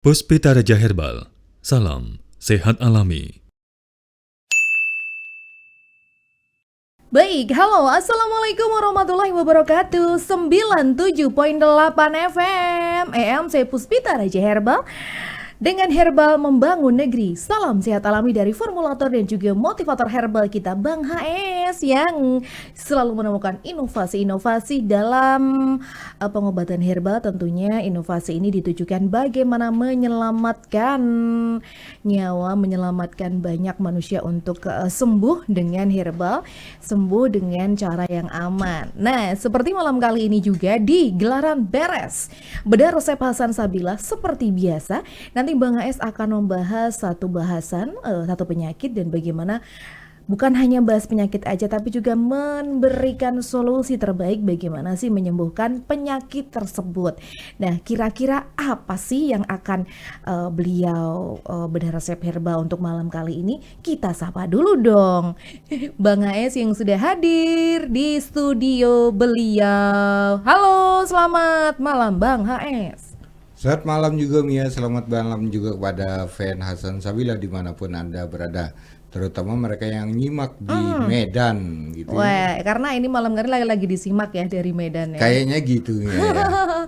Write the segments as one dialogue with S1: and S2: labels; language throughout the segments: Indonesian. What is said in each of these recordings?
S1: Puspita Raja Herbal, salam sehat alami.
S2: Baik, halo, assalamualaikum warahmatullahi wabarakatuh. 97.8 FM EM, saya Puspita Raja Herbal. Dengan herbal membangun negeri. Salam sehat alami dari formulator dan juga motivator herbal kita, Bang HS, yang selalu menemukan inovasi-inovasi dalam pengobatan herbal. Tentunya inovasi ini ditujukan bagaimana menyelamatkan nyawa, menyelamatkan banyak manusia untuk sembuh dengan herbal, sembuh dengan cara yang aman. Nah, seperti malam kali ini juga di gelaran beres bedah resep Hasan Sabila seperti biasa. Nanti Bang AS akan membahas satu bahasan, satu penyakit, dan bagaimana bukan hanya bahas penyakit aja, tapi juga memberikan solusi terbaik bagaimana sih menyembuhkan penyakit tersebut. Nah, kira-kira apa sih yang akan beliau bedah resep herbal untuk malam kali ini? Kita sapa dulu dong Bang AS yang sudah hadir di studio beliau. Halo, selamat malam Bang HS.
S3: Selamat malam juga Mia, selamat malam juga kepada fan Hasan Sabila dimanapun Anda berada, terutama mereka yang nyimak di Medan gitu.
S2: Wah, karena ini malam kali lagi disimak ya dari Medan ya.
S3: Kayaknya gitu ya.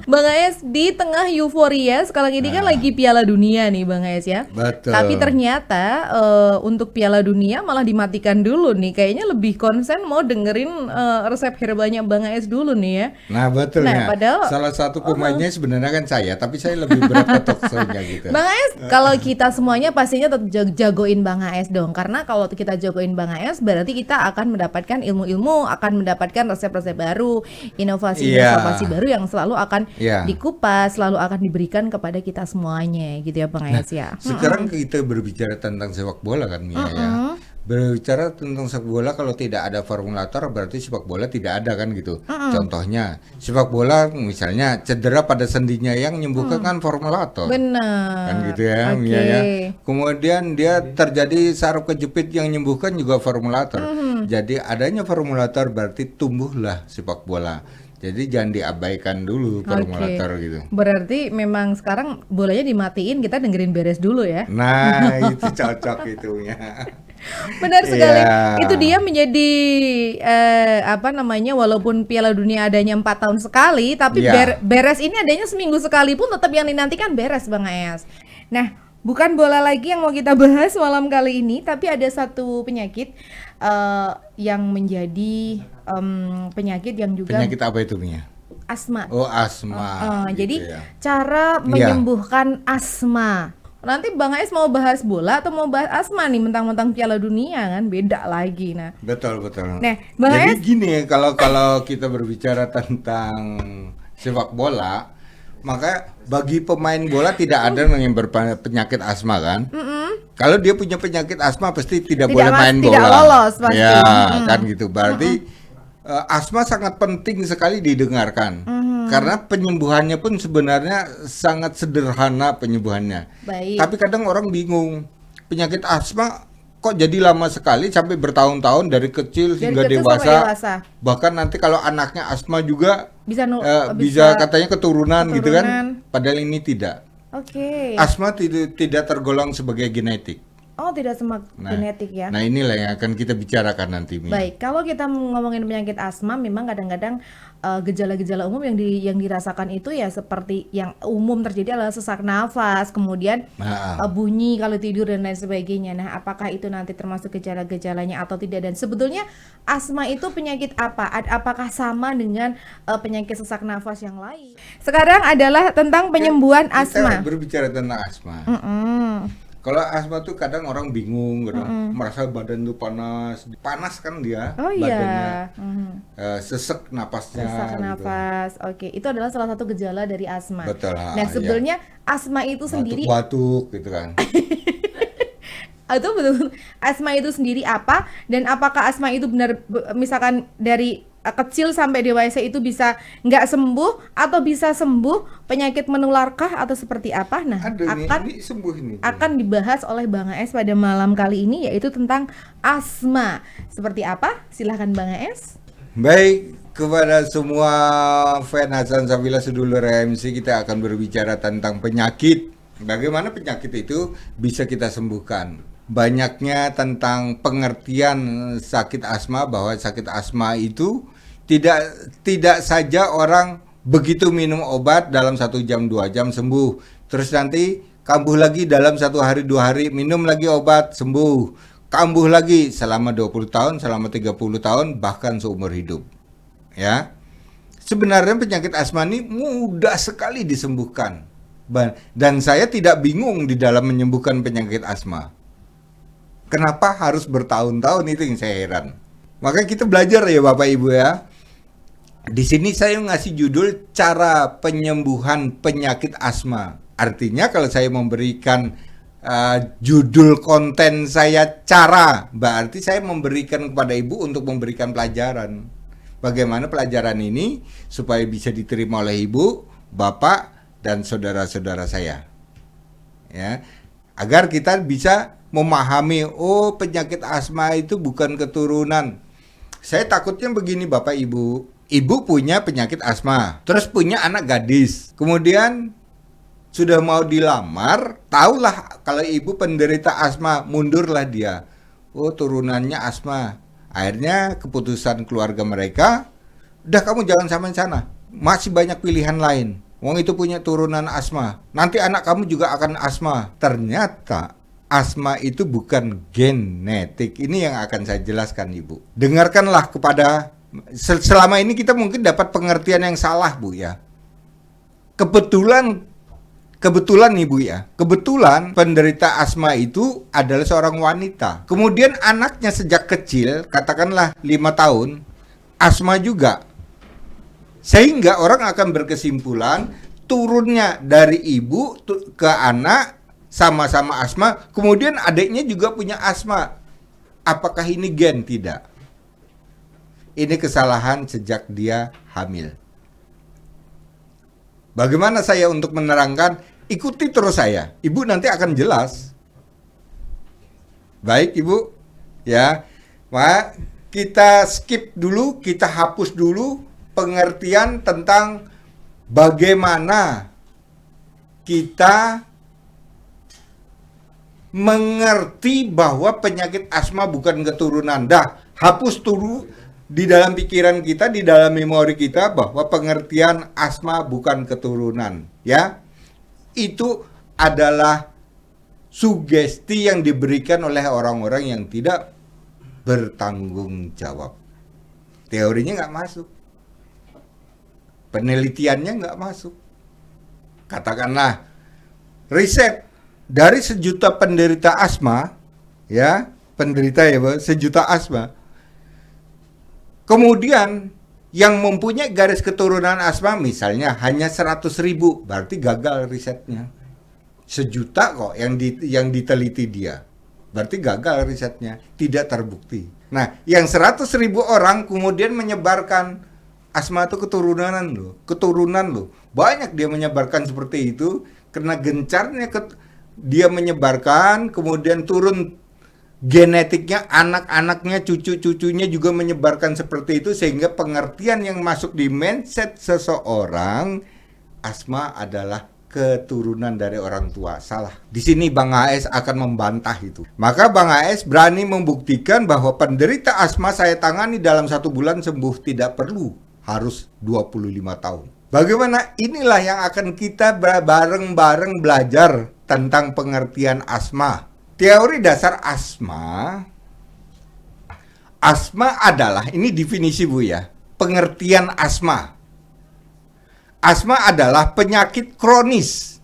S2: Bang AS, di tengah euforia sekarang ini kan lagi Piala Dunia nih Bang AS ya.
S3: Betul.
S2: Tapi ternyata untuk Piala Dunia malah dimatikan dulu nih. Kayaknya lebih konsen mau dengerin resep herbalnya Bang AS dulu nih ya.
S3: Nah betul
S2: Nah,
S3: ya.
S2: padahal
S3: Salah satu pemainnya sebenarnya kan saya, tapi saya lebih berat ke talkshow-nya gitu.
S2: Bang AS, kalau kita semuanya pastinya tetap jagoin Bang AS dong. Karena kalau kita jagoin Bang AS berarti kita akan mendapatkan ilmu-ilmu, akan mendapatkan resep-resep baru, inovasi-inovasi baru yang selalu akan dikupas, selalu akan diberikan kepada kita semuanya gitu ya Bang AS ya.
S3: Sekarang kita berbicara tentang sepak bola kan Mia ya. Berbicara tentang sepak bola, kalau tidak ada formulator berarti sepak bola tidak ada kan gitu. Contohnya sepak bola misalnya cedera pada sendinya yang menyembuhkan kan formulator.
S2: Benar.
S3: Kan gitu ya, Mia ya. Kemudian dia terjadi saraf kejepit yang menyembuhkan juga formulator. Jadi adanya formulator berarti tumbuhlah sepak bola. Jadi jangan diabaikan dulu formulator gitu.
S2: Berarti memang sekarang bolanya dimatiin, kita dengerin beres dulu ya.
S3: Nah, itu cocok itu ya.
S2: Benar sekali.
S3: Yeah.
S2: Itu dia menjadi walaupun Piala Dunia adanya 4 tahun sekali, tapi beres ini adanya seminggu sekali pun tetap yang dinantikan beres Bang AS. Nah, bukan bola lagi yang mau kita bahas malam kali ini, tapi ada satu penyakit yang menjadi penyakit yang juga
S3: Penyakit apa itu Mia?
S2: asma.
S3: Oh, asma. Gitu
S2: jadi
S3: ya.
S2: cara menyembuhkan asma. Nanti Bang Ais mau bahas bola atau mau bahas asma nih, mentang-mentang Piala Dunia kan beda lagi. Nah,
S3: betul.
S2: Nah, Bang
S3: Jadi
S2: Ais,
S3: gini, kalau kita berbicara tentang sepak bola, maka bagi pemain bola tidak ada yang berpenyakit asma kan? Kalau dia punya penyakit asma pasti tidak boleh main bola.
S2: Tidak lolos pasti.
S3: Ya, kan gitu. Berarti asma sangat penting sekali didengarkan. Karena penyembuhannya pun sebenarnya sangat sederhana penyembuhannya.
S2: Baik.
S3: Tapi kadang orang bingung, penyakit asma kok jadi lama sekali sampai bertahun-tahun dari kecil hingga dewasa. Bahkan nanti kalau anaknya asma juga bisa katanya keturunan gitu kan. Padahal ini tidak.
S2: Oke.
S3: Asma tidak tergolong sebagai genetik.
S2: Oh, tidak semua genetik ya.
S3: Nah, inilah yang akan kita bicarakan nanti, Mia.
S2: Baik, kalau kita ngomongin penyakit asma, memang kadang-kadang gejala-gejala umum yang dirasakan itu ya seperti yang umum terjadi adalah sesak nafas, kemudian bunyi kalau tidur dan lain sebagainya. Nah, apakah itu nanti termasuk gejala-gejalanya atau tidak? Dan sebetulnya asma itu penyakit apa? Apakah sama dengan penyakit sesak nafas yang lain? Sekarang adalah tentang penyembuhan asma.
S3: Kita berbicara tentang asma. Kalau asma tuh kadang orang bingung, kadang merasa badan tuh panas kan dia, badannya, sesek napasnya.
S2: Sesak nafas, gitu. Oke, itu adalah salah satu gejala dari asma.
S3: Betul.
S2: Nah, sebetulnya asma itu sendiri
S3: batuk gitu kan.
S2: Itu betul. Asma itu sendiri apa? Dan apakah asma itu benar, misalkan dari kecil sampai dewasa itu bisa nggak sembuh atau bisa sembuh, penyakit menularkah atau seperti apa? Nah,
S3: ini sembuh ini.
S2: Akan dibahas oleh Bang AS pada malam kali ini, yaitu tentang asma. Seperti apa? Silahkan Bang AS.
S3: Baik, kepada semua fan Hasan Sabila sedulur MC, kita akan berbicara tentang penyakit Bagaimana penyakit itu bisa kita sembuhkan? Banyaknya tentang pengertian sakit asma, bahwa sakit asma itu tidak saja orang begitu minum obat dalam 1 jam 2 jam sembuh, terus nanti kambuh lagi dalam 1 hari 2 hari, minum lagi obat sembuh, kambuh lagi selama 20 tahun, selama 30 tahun, bahkan seumur hidup. Ya. Sebenarnya penyakit asma ini mudah sekali disembuhkan. Dan saya tidak bingung di dalam menyembuhkan penyakit asma. Kenapa harus bertahun-tahun, itu yang saya heran. Makanya kita belajar ya Bapak Ibu ya. Di sini saya ngasih judul cara penyembuhan penyakit asma. Artinya kalau saya memberikan judul konten saya cara, berarti saya memberikan kepada Ibu untuk memberikan pelajaran. Bagaimana pelajaran ini supaya bisa diterima oleh Ibu, Bapak, dan saudara-saudara saya, ya, agar kita bisa memahami, oh penyakit asma itu bukan keturunan. Saya takutnya begini Bapak Ibu, Ibu punya penyakit asma, terus punya anak gadis, kemudian sudah mau dilamar, tahulah kalau Ibu penderita asma, mundurlah dia, oh turunannya asma. Akhirnya keputusan keluarga mereka, udah kamu jangan sampai sana, masih banyak pilihan lain. Wong itu punya turunan asma, nanti anak kamu juga akan asma. Ternyata asma itu bukan genetik. Ini yang akan saya jelaskan Ibu. Dengarkanlah kepada, selama ini kita mungkin dapat pengertian yang salah Bu ya. Kebetulan Ibu ya, kebetulan penderita asma itu adalah seorang wanita. Kemudian anaknya sejak kecil, katakanlah 5 tahun, asma juga. Sehingga orang akan berkesimpulan turunnya dari ibu ke anak sama-sama asma, kemudian adiknya juga punya asma. Apakah ini gen? Tidak. Ini kesalahan sejak dia hamil. Bagaimana saya untuk menerangkan? Ikuti terus saya. Ibu nanti akan jelas. Baik Ibu, ya. Wah, kita skip dulu, kita hapus dulu pengertian tentang bagaimana kita mengerti bahwa penyakit asma bukan keturunan. Dah, hapus dulu di dalam pikiran kita, di dalam memori kita bahwa pengertian asma bukan keturunan, ya. Itu adalah sugesti yang diberikan oleh orang-orang yang tidak bertanggung jawab. Teorinya nggak masuk, penelitiannya nggak masuk. Katakanlah riset dari 1 juta penderita asma, ya, penderita ya, 1 juta asma. Kemudian yang mempunyai garis keturunan asma misalnya hanya 100.000, berarti gagal risetnya. 1 juta kok yang diteliti dia, berarti gagal risetnya, tidak terbukti. Nah, yang 100.000 orang kemudian menyebarkan asma itu keturunan loh. Banyak dia menyebarkan seperti itu, karena gencarnya dia menyebarkan, kemudian turun genetiknya, anak-anaknya, cucu-cucunya juga menyebarkan seperti itu, sehingga pengertian yang masuk di mindset seseorang, asma adalah keturunan dari orang tua. Salah. Di sini Bang AS akan membantah itu. Maka Bang AS berani membuktikan bahwa penderita asma saya tangani dalam 1 bulan sembuh, tidak perlu harus 25 tahun. Bagaimana? Inilah yang akan kita bareng-bareng belajar tentang pengertian asma. Teori dasar asma adalah, ini definisi Bu ya, pengertian asma. Asma adalah penyakit kronis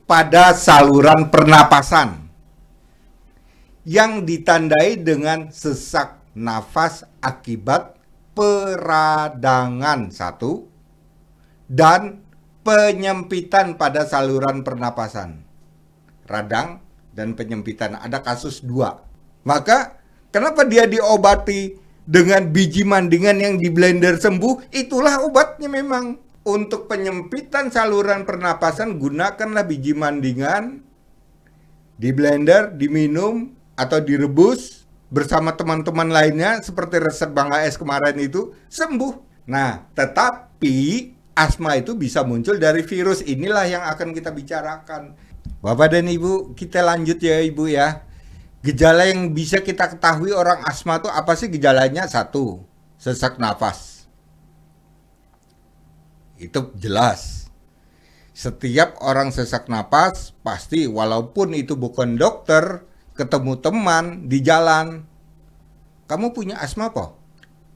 S3: pada saluran pernapasan yang ditandai dengan sesak nafas akibat peradangan 1 dan penyempitan pada saluran pernapasan. Radang dan penyempitan, ada kasus 2. Maka kenapa dia diobati dengan biji mandingan yang di blender sembuh? Itulah obatnya memang. Untuk penyempitan saluran pernapasan, gunakanlah biji mandingan, di blender, diminum atau direbus bersama teman-teman lainnya seperti resep Bang AS kemarin itu, sembuh. Nah, tetapi asma itu bisa muncul dari virus. Inilah yang akan kita bicarakan. Bapak dan Ibu, kita lanjut ya Ibu ya. Gejala yang bisa kita ketahui orang asma itu apa sih gejalanya? 1, sesak nafas. Itu jelas. Setiap orang sesak napas pasti, walaupun itu bukan dokter, ketemu teman di jalan, kamu punya asma apa?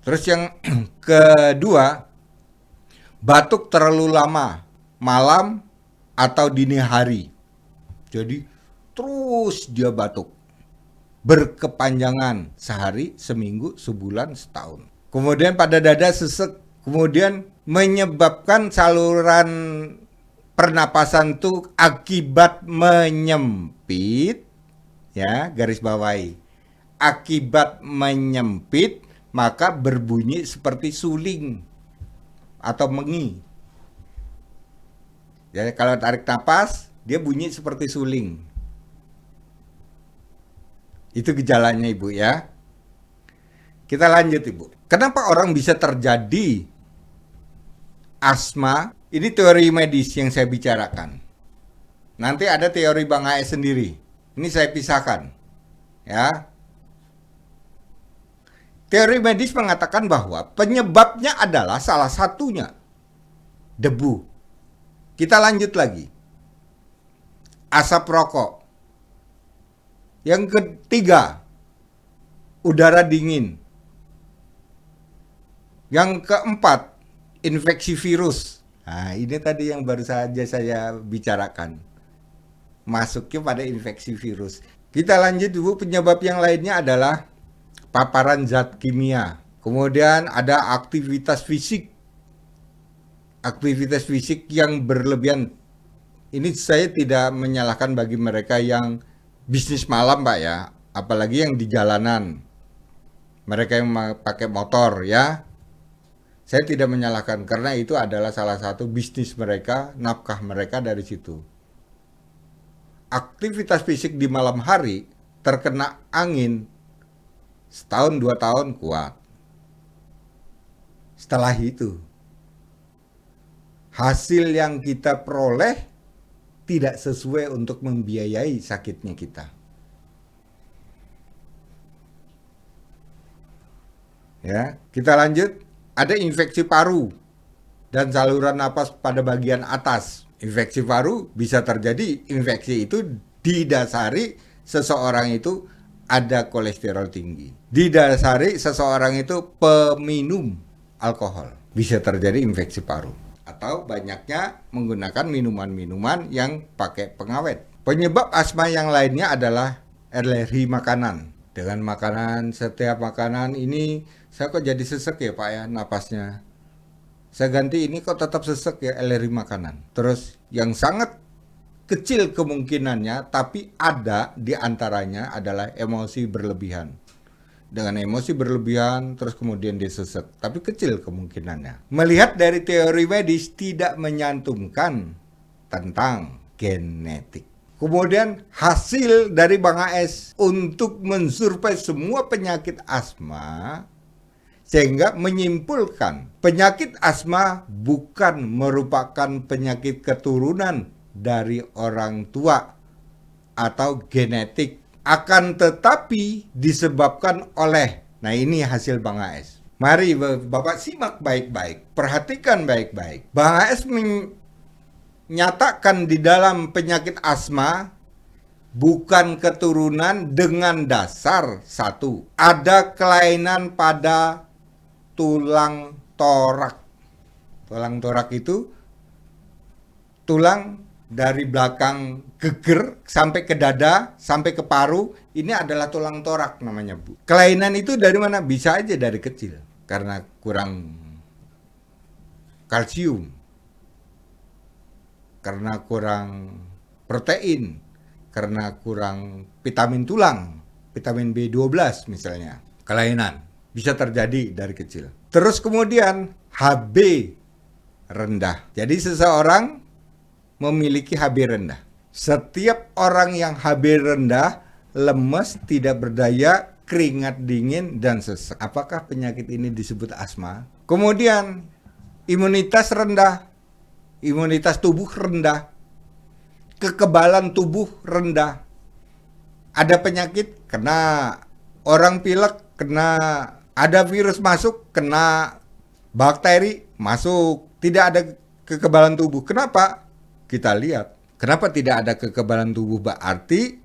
S3: Terus yang kedua, batuk terlalu lama, malam atau dini hari. Jadi terus dia batuk, berkepanjangan, sehari, seminggu, sebulan, setahun. Kemudian pada dada sesek, kemudian menyebabkan saluran pernapasan itu akibat menyempit, ya, garis bawahi. Akibat menyempit, maka berbunyi seperti suling atau mengi. Jadi kalau tarik napas, dia bunyi seperti suling. Itu gejalanya Ibu ya. Kita lanjut Ibu. Kenapa orang bisa terjadi asma? Ini teori medis yang saya bicarakan. Nanti ada teori Bang AS sendiri. Ini saya pisahkan. Ya. Teori medis mengatakan bahwa penyebabnya adalah salah satunya debu. Kita lanjut lagi. Asap rokok. Yang ketiga, udara dingin. Yang keempat, infeksi virus. Nah, ini tadi yang baru saja saya bicarakan. Masuknya pada infeksi virus. Kita lanjut dulu, penyebab yang lainnya adalah paparan zat kimia. Kemudian ada aktivitas fisik. Aktivitas fisik yang berlebihan. Ini saya tidak menyalahkan bagi mereka yang bisnis malam Pak ya. Apalagi yang di jalanan. Mereka yang pakai motor ya. Saya tidak menyalahkan karena itu adalah salah satu bisnis mereka, nafkah mereka dari situ. Aktivitas fisik di malam hari terkena angin setahun 2 tahun kuat. Setelah itu hasil yang kita peroleh tidak sesuai untuk membiayai sakitnya kita. Ya, kita lanjut. Ada infeksi paru dan saluran napas pada bagian atas. Infeksi paru bisa terjadi, infeksi itu didasari seseorang itu ada kolesterol tinggi. Didasari seseorang itu peminum alkohol. Bisa terjadi infeksi paru. Atau banyaknya menggunakan minuman-minuman yang pakai pengawet. Penyebab asma yang lainnya adalah alergi makanan. Dengan makanan, setiap makanan ini, saya kok jadi sesek ya Pak ya napasnya. Saya ganti ini kok tetap sesek ya, alergi makanan. Terus yang sangat kecil kemungkinannya, tapi ada di antaranya adalah emosi berlebihan. Dengan emosi berlebihan, terus kemudian dia sesek. Tapi kecil kemungkinannya. Melihat dari teori medis, tidak menyantumkan tentang genetik. Kemudian hasil dari Bang AS untuk mensurvei semua penyakit asma, sehingga menyimpulkan penyakit asma bukan merupakan penyakit keturunan dari orang tua atau genetik. Akan tetapi disebabkan oleh, nah ini hasil Bang AS. Mari Bapak simak baik-baik, perhatikan baik-baik. Bang AS menyatakan di dalam penyakit asma bukan keturunan dengan dasar satu, ada kelainan pada tulang torak. Tulang torak itu tulang dari belakang geger sampai ke dada, sampai ke paru, ini adalah tulang torak namanya Bu. Kelainan itu dari mana? Bisa aja dari kecil, karena kurang kalsium, karena kurang protein, karena kurang vitamin tulang, vitamin B12 misalnya. Kelainan bisa terjadi dari kecil. Terus kemudian HB rendah. Jadi seseorang memiliki HB rendah. Setiap orang yang HB rendah, lemes, tidak berdaya, keringat dingin, dan sesek. Apakah penyakit ini disebut asma? Kemudian imunitas rendah, imunitas tubuh rendah. kekebalan tubuh rendah. Ada penyakit, kena. Orang pilek, kena. Ada virus masuk, kena. Bakteri, masuk. Tidak ada kekebalan tubuh. Kenapa? Kita lihat. Kenapa tidak ada kekebalan tubuh? Berarti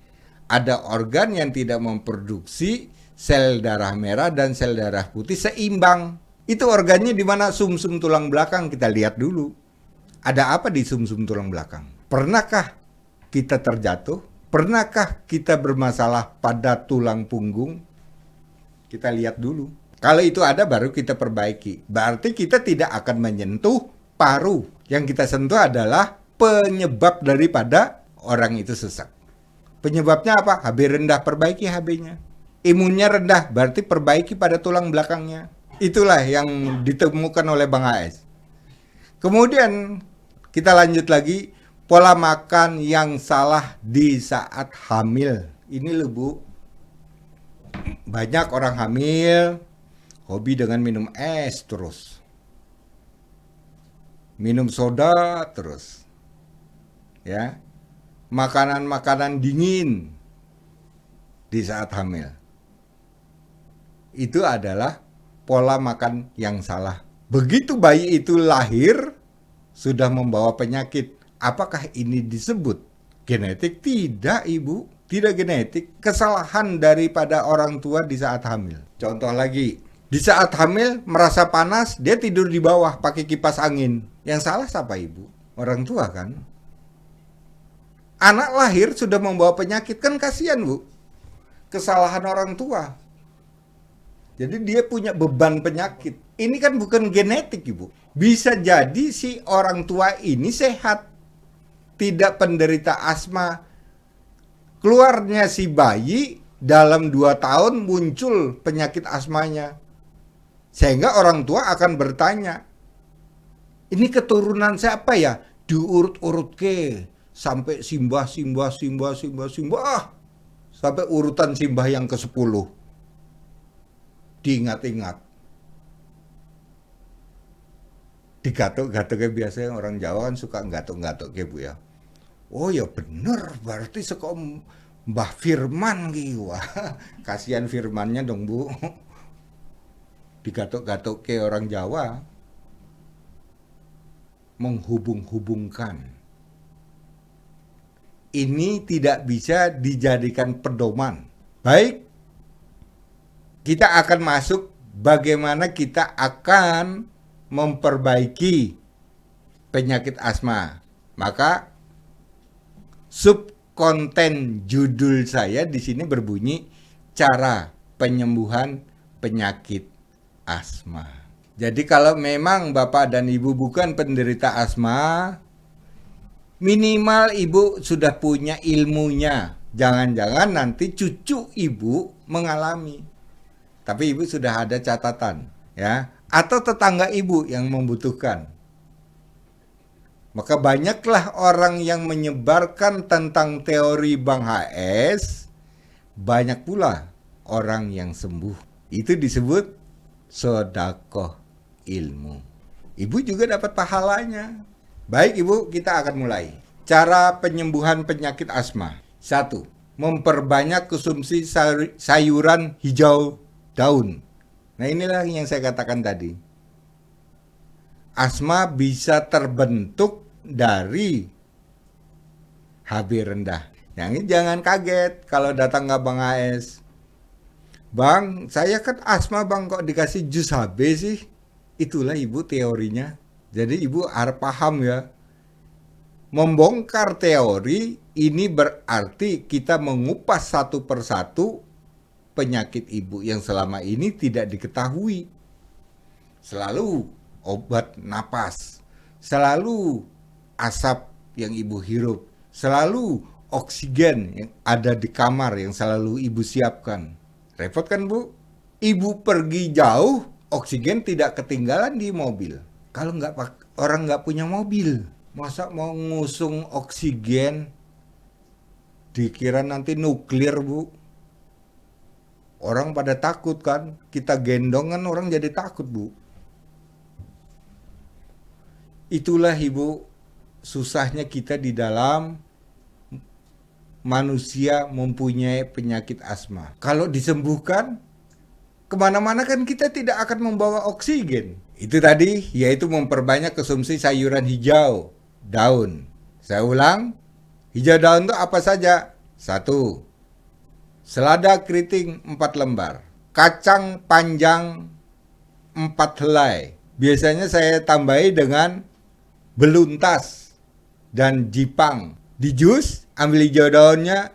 S3: ada organ yang tidak memproduksi sel darah merah dan sel darah putih seimbang. Itu organnya di mana? Sumsum tulang belakang. Kita lihat dulu. Ada apa di sumsum tulang belakang? Pernahkah kita terjatuh? Pernahkah kita bermasalah pada tulang punggung? Kita lihat dulu. Kalau itu ada baru kita perbaiki. Berarti kita tidak akan menyentuh paru. Yang kita sentuh adalah penyebab daripada orang itu sesak. Penyebabnya apa? HB rendah, perbaiki HB-nya. Imunnya rendah, berarti perbaiki pada tulang belakangnya. Itulah yang ditemukan oleh Bang AS. Kemudian kita lanjut lagi, pola makan yang salah di saat hamil. Ini loh Bu, banyak orang hamil hobi dengan minum es terus, minum soda terus, ya, makanan-makanan dingin di saat hamil. Itu adalah pola makan yang salah. Begitu bayi itu lahir sudah membawa penyakit. Apakah ini disebut genetik? Tidak, Ibu. Tidak genetik. Kesalahan daripada orang tua di saat hamil. Contoh lagi, di saat hamil merasa panas, dia tidur di bawah pakai kipas angin. Yang salah siapa, Ibu? Orang tua kan? Anak lahir sudah membawa penyakit, kan kasihan, Bu. Kesalahan orang tua. Jadi dia punya beban penyakit. Ini kan bukan genetik, Ibu. Bisa jadi si orang tua ini sehat, tidak penderita asma. Keluarnya si bayi dalam 2 tahun muncul penyakit asmanya. Sehingga orang tua akan bertanya, ini keturunan siapa ya? Diurut-urut ke sampai simbah. Sampai urutan simbah yang ke-10. Diingat-ingat. Digatuk-gatuk biasanya orang Jawa kan suka gatuk-gatuk Bu ya. Oh ya bener, berarti sekom Mbah Firman gitu. Wah, kasihan Firmannya dong Bu. Digatuk-gatuk ke orang Jawa. Menghubung-hubungkan. Ini tidak bisa dijadikan pedoman. Baik, kita akan masuk bagaimana kita akan memperbaiki penyakit asma. Maka subkonten judul saya di sini berbunyi cara penyembuhan penyakit asma. Jadi kalau memang Bapak dan Ibu bukan penderita asma, minimal Ibu sudah punya ilmunya. Jangan-jangan nanti cucu Ibu mengalami. Tapi Ibu sudah ada catatan, ya. Atau tetangga Ibu yang membutuhkan. Maka banyaklah orang yang menyebarkan tentang teori Bang HS, banyak pula orang yang sembuh. Itu disebut sedekah ilmu. Ibu juga dapat pahalanya. Baik Ibu, kita akan mulai. Cara penyembuhan penyakit asma. 1. Memperbanyak konsumsi sayuran hijau daun. Nah inilah yang saya katakan tadi. Asma bisa terbentuk dari HB rendah. Yang ini jangan kaget kalau datang ke Bang AS. Bang, saya kan asma Bang, kok dikasih jus HB sih? Itulah Ibu teorinya. Jadi Ibu harus paham ya. Membongkar teori ini berarti kita mengupas satu persatu penyakit Ibu yang selama ini tidak diketahui. Selalu obat napas, selalu asap yang Ibu hirup, selalu oksigen yang ada di kamar yang selalu Ibu siapkan. Repot kan Bu? Ibu pergi jauh, oksigen tidak ketinggalan di mobil. Kalau orang nggak punya mobil, masa mau ngusung oksigen? Dikira nanti nuklir Bu. Orang pada takut kan, kita gendong kan orang jadi takut Bu. Itulah Ibu susahnya kita di dalam manusia mempunyai penyakit asma. Kalau disembuhkan, kemana-mana kan kita tidak akan membawa oksigen. Itu tadi, yaitu memperbanyak konsumsi sayuran hijau, daun. Saya ulang, hijau daun itu apa saja? 1. Selada keriting 4 lembar. Kacang panjang 4 helai. Biasanya saya tambahi dengan beluntas dan jipang. Di jus, ambil hijau daunnya,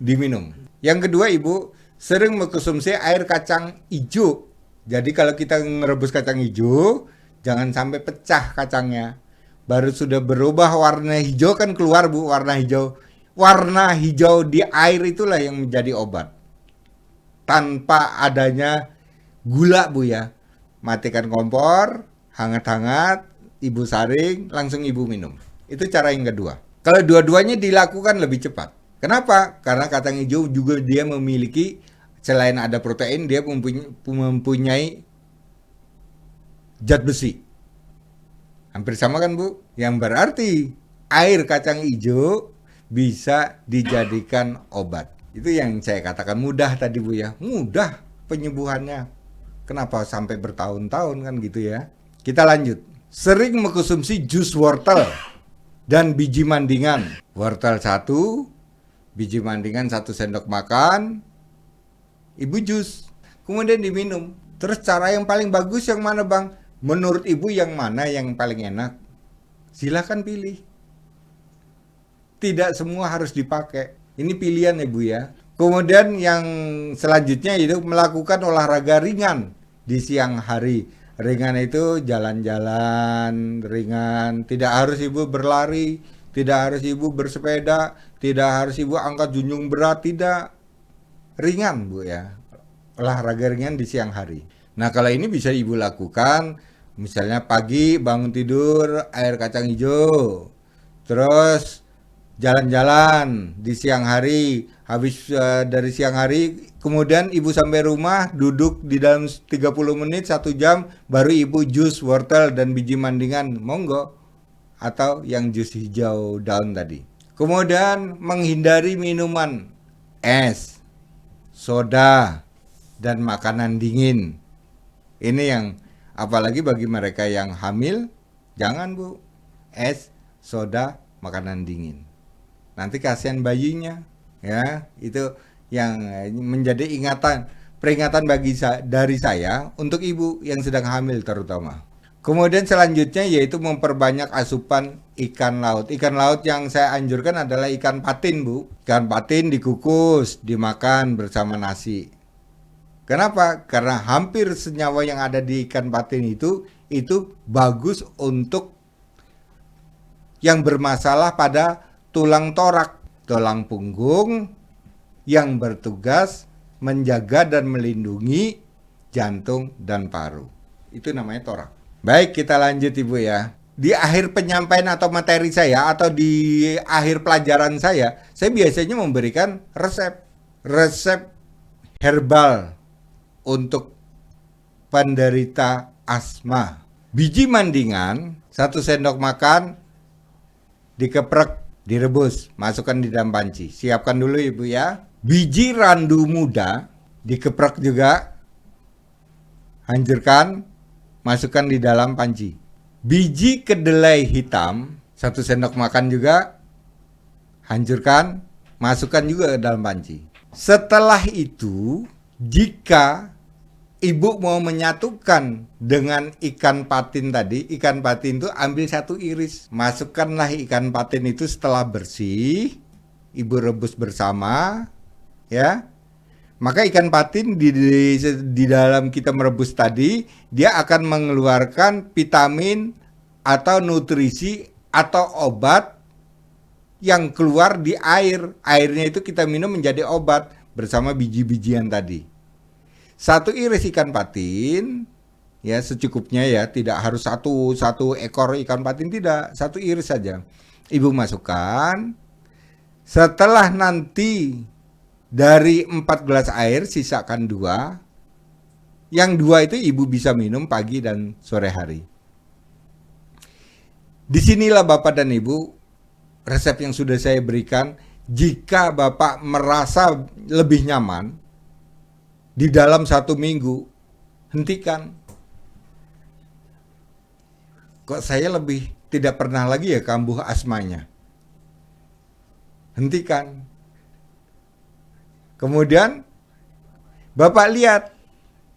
S3: diminum. Yang kedua, Ibu sering mengkonsumsi air kacang hijau. Jadi kalau kita merebus kacang hijau, jangan sampai pecah kacangnya. Baru sudah berubah warna hijau kan keluar, Bu, warna hijau. Warna hijau di air itulah yang menjadi obat. Tanpa adanya gula, Bu ya. Matikan kompor, hangat-hangat, Ibu saring, langsung Ibu minum. Itu cara yang kedua. Kalau dua-duanya dilakukan lebih cepat. Kenapa? Karena kacang hijau juga dia memiliki, selain ada protein, dia mempunyai zat besi. Hampir sama kan, Bu? Yang berarti air kacang hijau bisa dijadikan obat. Itu yang saya katakan mudah tadi, Bu ya. Mudah penyembuhannya. Kenapa sampai bertahun-tahun kan gitu ya? Kita lanjut. Sering mengkonsumsi jus wortel dan biji mandingan. Wortel 1, biji mandingan 1 sendok makan, Ibu jus, kemudian diminum. Terus cara yang paling bagus yang mana, Bang? Menurut Ibu yang mana yang paling enak? Silakan pilih. Tidak semua harus dipakai. Ini pilihan, Ibu ya. Kemudian yang selanjutnya itu melakukan olahraga ringan di siang hari. Ringan itu jalan-jalan ringan. Tidak harus Ibu berlari, tidak harus Ibu bersepeda, tidak harus Ibu angkat junjung berat, tidak. Ringan, Bu ya. Olahraga ringan di siang hari. Nah, kalau ini bisa Ibu lakukan misalnya pagi bangun tidur air kacang hijau. Terus jalan-jalan di siang hari. Habis dari siang hari, kemudian Ibu sampai rumah, duduk di dalam 30 menit, 1 jam, baru Ibu jus wortel dan biji mandingan, monggo. Atau yang jus hijau daun tadi. Kemudian menghindari minuman es, soda, dan makanan dingin. Ini yang apalagi bagi mereka yang hamil, jangan, Bu. Es, soda, makanan dingin. Nanti kasihan bayinya. Ya, itu yang menjadi peringatan dari saya untuk ibu yang sedang hamil terutama. Kemudian selanjutnya yaitu memperbanyak asupan ikan laut. Ikan laut yang saya anjurkan adalah ikan patin, Bu. Ikan patin dikukus, dimakan bersama nasi. Kenapa? Karena hampir senyawa yang ada di ikan patin itu bagus untuk yang bermasalah pada tulang torak, tulang punggung yang bertugas menjaga dan melindungi jantung dan paru. Itu namanya torak. Baik, kita lanjut Ibu ya. Di akhir penyampaian atau materi saya atau di akhir pelajaran saya biasanya memberikan resep herbal untuk penderita asma. Biji mandingan 1 sendok makan dikeprek, direbus, masukkan di dalam panci. Siapkan dulu Ibu ya. Biji randu muda dikeprek juga, hancurkan, masukkan di dalam panci. Biji kedelai hitam 1 sendok makan juga, hancurkan, masukkan juga ke dalam panci. Setelah itu, jika Ibu mau menyatukan dengan ikan patin tadi, ikan patin itu ambil 1 iris. Masukkanlah ikan patin itu setelah bersih, Ibu rebus bersama, ya. Maka ikan patin di dalam kita merebus tadi, dia akan mengeluarkan vitamin atau nutrisi atau obat yang keluar di air. Airnya itu kita minum menjadi obat bersama biji-bijian tadi. 1 iris ikan patin, ya secukupnya ya, tidak harus satu ekor ikan patin, tidak, 1 iris saja. Ibu masukkan. Setelah nanti dari 4 gelas air, sisakan 2. Yang 2 itu Ibu bisa minum pagi dan sore hari. Disinilah Bapak dan Ibu, resep yang sudah saya berikan Jika Bapak merasa lebih nyaman, di dalam 1 minggu, hentikan. Kok saya lebih tidak pernah lagi ya kambuh asmanya? Hentikan. Kemudian Bapak lihat,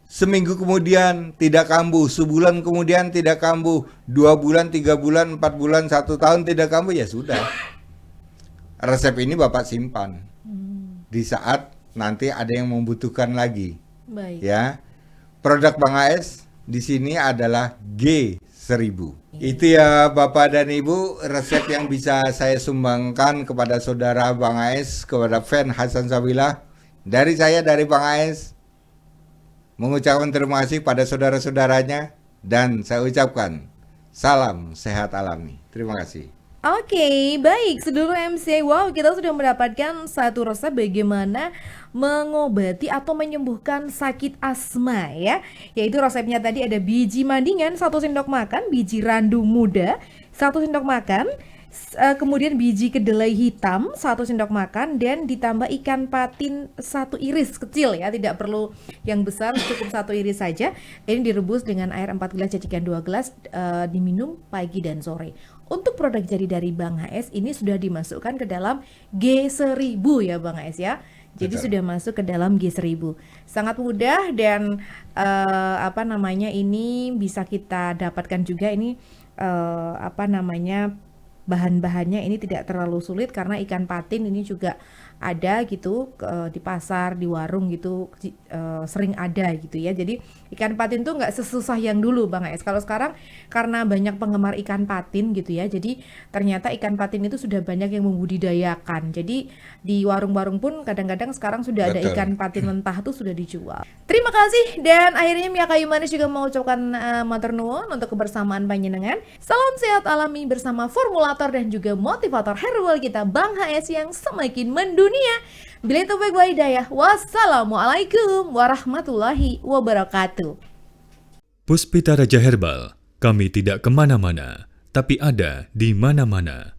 S3: seminggu kemudian tidak kambuh, sebulan kemudian tidak kambuh, 2 bulan, 3 bulan, 4 bulan, 1 tahun tidak kambuh, ya sudah. Resep ini Bapak simpan. Di saat nanti ada yang membutuhkan lagi.
S2: Baik.
S3: Ya. Produk Bang AS di sini adalah G1000. Itu ya Bapak dan Ibu, resep yang bisa saya sumbangkan kepada saudara Bang AS, kepada fan Hasan Sabilah. Dari saya, dari Bang AS, mengucapkan terima kasih pada saudara-saudaranya, dan saya ucapkan salam sehat alami. Terima kasih.
S2: Oke, baik, seluruh MC. Wow, kita sudah mendapatkan satu resep bagaimana mengobati atau menyembuhkan sakit asma ya. Yaitu resepnya tadi ada biji mandingan 1 sendok makan, biji randu muda 1 sendok makan, kemudian biji kedelai hitam 1 sendok makan, dan ditambah ikan patin 1 iris kecil ya, tidak perlu yang besar, cukup 1 iris saja. Ini direbus dengan air 4 gelas, cacikan 2 gelas, diminum pagi dan sore. Untuk produk jadi dari Bang HS ini sudah dimasukkan ke dalam G1000 ya Bang HS ya. Jadi sudah masuk ke dalam G1000. Sangat mudah, dan ini bisa kita dapatkan juga ini bahan-bahannya ini tidak terlalu sulit, karena ikan patin ini juga ada gitu di pasar, di warung gitu, sering ada gitu ya. Jadi ikan patin tuh nggak sesusah yang dulu Bang Es. Kalau sekarang karena banyak penggemar ikan patin gitu ya, jadi ternyata ikan patin itu sudah banyak yang membudidayakan. Jadi di warung-warung pun kadang-kadang sekarang sudah ada ikan patin mentah tuh sudah dijual. Terima kasih, dan akhirnya Mia Kayu Manis juga mengucapkan matur nuwun untuk kebersamaan panjenengan. Salam sehat alami bersama formulator dan juga motivator herbal kita Bang HS yang semakin mendunia. Bila taufik wal hidayah. Wassalamualaikum warahmatullahi wabarakatuh.
S1: Puspita Raja Herbal, kami tidak kemana-mana, tapi ada di mana-mana.